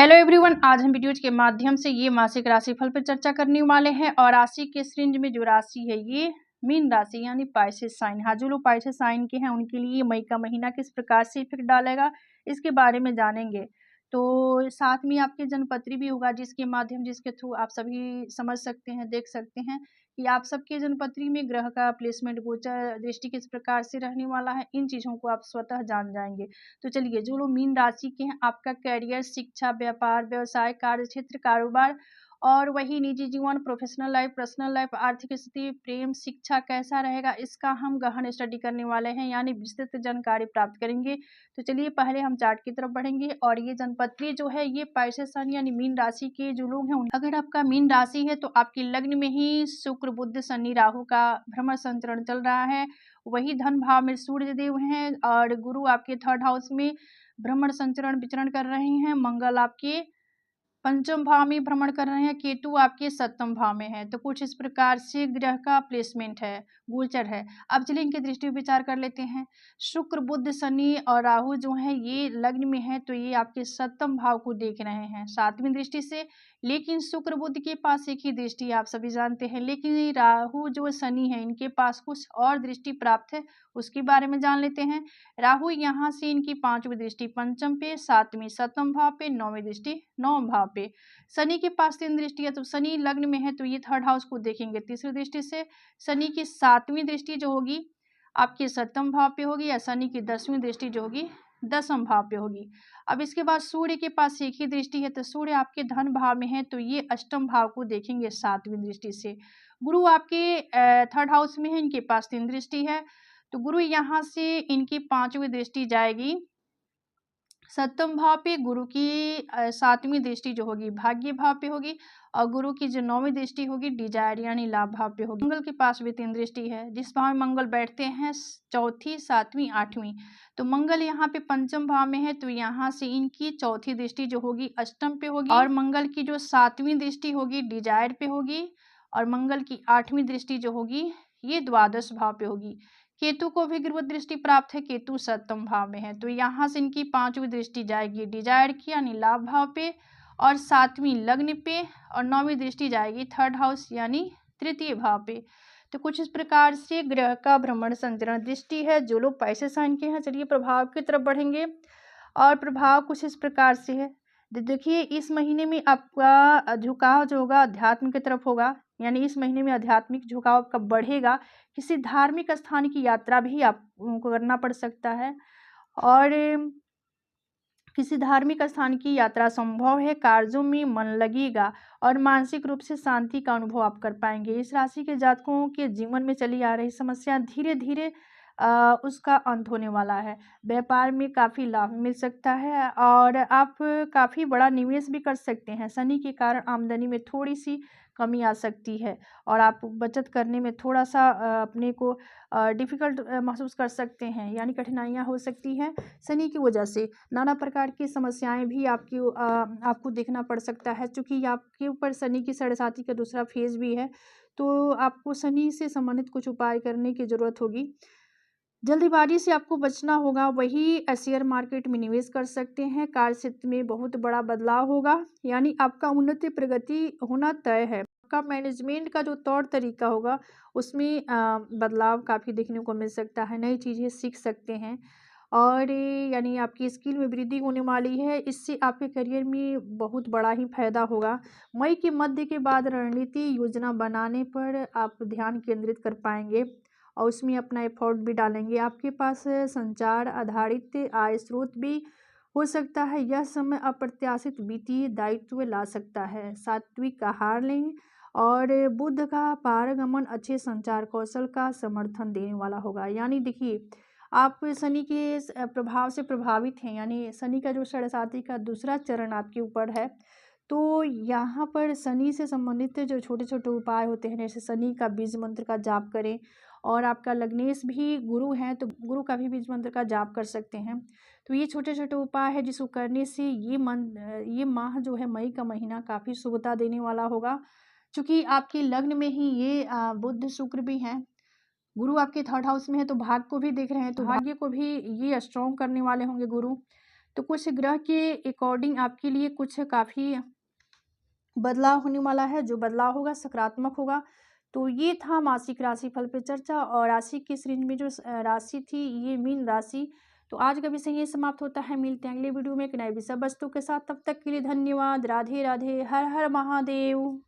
Hello everyone, आज हम videos के माध्यम से ये मासिक राशिफल पर चर्चा करने वाले हैं। और राशि के इस रेंज में जो राशि है ये मीन राशि यानी पाइसेस साइन। हाँ, जो लोग पाइसेस साइन के हैं उनके लिए मई का महीना किस प्रकार से इफेक्ट डालेगा इसके बारे में जानेंगे। तो साथ में आपके जन्मपत्री भी होगा जिसके थ्रू आप सभी समझ सकते हैं, देख सकते हैं कि आप सबके जन्मपत्री में ग्रह का प्लेसमेंट, गोचर दृष्टि किस प्रकार से रहने वाला है, इन चीज़ों को आप स्वतः जान जाएंगे। तो चलिए, जो लोग मीन राशि के हैं आपका करियर, शिक्षा, व्यापार, व्यवसाय, कार्य क्षेत्र, कारोबार और वही निजी जीवन, प्रोफेशनल लाइफ, पर्सनल लाइफ, आर्थिक स्थिति, प्रेम, शिक्षा कैसा रहेगा इसका हम गहन स्टडी करने वाले हैं, यानी विस्तृत जानकारी प्राप्त करेंगे। तो चलिए पहले हम चार्ट की तरफ बढ़ेंगे। और ये जन्मपत्री जो है ये पाइसेस सन यानी मीन राशि के जो लोग हैं, अगर आपका मीन राशि है तो आपकी लग्न में ही शुक्र, बुध, शनि, राहु का भ्रमण संचरण चल रहा है। वही धन भाव में सूर्य देव हैं और गुरु आपके थर्ड हाउस में भ्रमण संचरण विचरण कर रहे हैं। मंगल आपके पंचम भाव में भ्रमण कर रहे हैं। केतु आपके सप्तम भाव में है। तो कुछ इस प्रकार से ग्रह का प्लेसमेंट है, गोचर है। अब चलिए इनके दृष्टि विचार कर लेते हैं। शुक्र, बुध, शनि और राहु जो है ये लग्न में है, तो ये आपके सप्तम भाव को देख रहे हैं सातवीं दृष्टि से। लेकिन शुक्र बुध के पास एक ही दृष्टि आप सभी जानते हैं, लेकिन राहु जो शनि है इनके पास कुछ और दृष्टि प्राप्त है, उसके बारे में जान लेते हैं। राहु यहाँ से इनकी पांचवी दृष्टि पंचम पे, सातवीं सप्तम भाव पे, नौवीं दृष्टि नौम भाव पे। शनि के पास तीन दृष्टि है, तो शनि लग्न में है तो ये थर्ड हाउस को देखेंगे तीसरी दृष्टि से। शनि की सातवीं दृष्टि जो होगी आपके सप्तम भाव पे होगी, या शनि की 10वीं दृष्टि जो होगी दसम भाव पे होगी। अब इसके बाद सूर्य के पास एक ही दृष्टि है, तो सूर्य आपके धन भाव में है तो ये अष्टम भाव को देखेंगे सातवीं दृष्टि से। गुरु आपके थर्ड हाउस में है, इनके पास तीन दृष्टि है, तो गुरु यहाँ से इनकी पांचवी दृष्टि जाएगी सप्तम भाव पे। गुरु की सातवीं दृष्टि जो होगी भाग्य भाव पे होगी, और गुरु की जो नौवीं दृष्टि होगी डिजायर यानी लाभ भाव पे होगी। मंगल के पास भी तीन दृष्टि है, जिस भाव में मंगल बैठते हैं चौथी, सातवीं, आठवीं। तो मंगल यहाँ पे पंचम भाव में है, तो यहाँ से इनकी चौथी दृष्टि जो होगी अष्टम पे होगी, और मंगल की जो सातवीं दृष्टि होगी डिजायर पे होगी, और मंगल की आठवीं दृष्टि जो होगी ये द्वादश भाव पे होगी। केतु को भी गुरुवत दृष्टि प्राप्त है, केतु सप्तम भाव में है, तो यहाँ से इनकी पांचवी दृष्टि जाएगी डिजायर की यानी लाभ भाव पे, और सातवीं लग्न पे, और नौवीं दृष्टि जाएगी थर्ड हाउस यानी तृतीय भाव पे। तो कुछ इस प्रकार से ग्रह का भ्रमण संचरण दृष्टि है जो लोग पैसे साइन के हैं। चलिए प्रभाव की तरफ बढ़ेंगे, और प्रभाव कुछ इस प्रकार से है। देखिए, इस महीने में आपका झुकाव जो होगा अध्यात्म की तरफ होगा, यानी इस महीने में आध्यात्मिक झुकाव आपका बढ़ेगा। किसी धार्मिक स्थान की यात्रा भी आपको करना पड़ सकता है, और किसी धार्मिक स्थान की यात्रा संभव है। कार्यों में मन लगेगा और मानसिक रूप से शांति का अनुभव आप कर पाएंगे। इस राशि के जातकों के जीवन में चली आ रही समस्या धीरे धीरे उसका अंत होने वाला है। व्यापार में काफ़ी लाभ मिल सकता है, और आप काफ़ी बड़ा निवेश भी कर सकते हैं। शनि के कारण आमदनी में थोड़ी सी कमी आ सकती है, और आप बचत करने में थोड़ा सा अपने को डिफ़िकल्ट महसूस कर सकते हैं, यानी कठिनाइयाँ हो सकती हैं। शनि की वजह से नाना प्रकार की समस्याएं भी आपको देखना पड़ सकता है, क्योंकि आपके ऊपर शनि की साढ़े का दूसरा फेज भी है, तो आपको शनि से संबंधित कुछ उपाय करने की ज़रूरत होगी। जल्दीबाजी से आपको बचना होगा। वही शेयर मार्केट में निवेश कर सकते हैं। कार्य क्षेत्र में बहुत बड़ा बदलाव होगा, यानी आपका उन्नति प्रगति होना तय है। आपका मैनेजमेंट का जो तौर तरीका होगा उसमें बदलाव काफ़ी देखने को मिल सकता है। नई चीज़ें सीख सकते हैं, और यानी आपकी स्किल में वृद्धि होने वाली है। इससे आपके करियर में बहुत बड़ा ही फायदा होगा। मई के मध्य के बाद रणनीति योजना बनाने पर आप ध्यान केंद्रित कर पाएंगे, और उसमें अपना एफर्ट भी डालेंगे। आपके पास संचार आधारित आय स्रोत भी हो सकता है। यह समय अप्रत्याशित वित्तीय दायित्व ला सकता है। सात्विक आहार लें, और बुध का पारगमन अच्छे संचार कौशल का समर्थन देने वाला होगा। यानी देखिए, आप शनि के प्रभाव से प्रभावित हैं, यानी शनि का जो साढ़े का दूसरा चरण आपके ऊपर है, तो यहाँ पर शनि से संबंधित जो छोटे छोटे उपाय होते हैं, जैसे शनि का बीज मंत्र का जाप करें, और आपका लग्नेश भी गुरु हैं तो गुरु का भी बीज मंत्र का जाप कर सकते हैं। तो ये छोटे छोटे उपाय है जिसको करने से ये माह जो है, मई का महीना काफ़ी शुभता देने वाला होगा। चूँकि आपके लग्न में ही ये बुध शुक्र भी हैं, गुरु आपके थर्ड हाउस में है, तो भाग्य को भी देख रहे हैं, तो भाग्य को भी ये स्ट्रॉन्ग करने वाले होंगे गुरु। तो कुछ ग्रह के अकॉर्डिंग आपके लिए कुछ काफ़ी बदलाव होने वाला है, जो बदलाव होगा सकारात्मक होगा। तो ये था मासिक राशिफल पे चर्चा, और राशि की श्रेणी में जो राशि थी ये मीन राशि। तो आज का विषय यही समाप्त होता है। मिलते हैं अगले वीडियो में एक नए विषय वस्तु के साथ। तब तक के लिए धन्यवाद। राधे राधे। हर हर महादेव।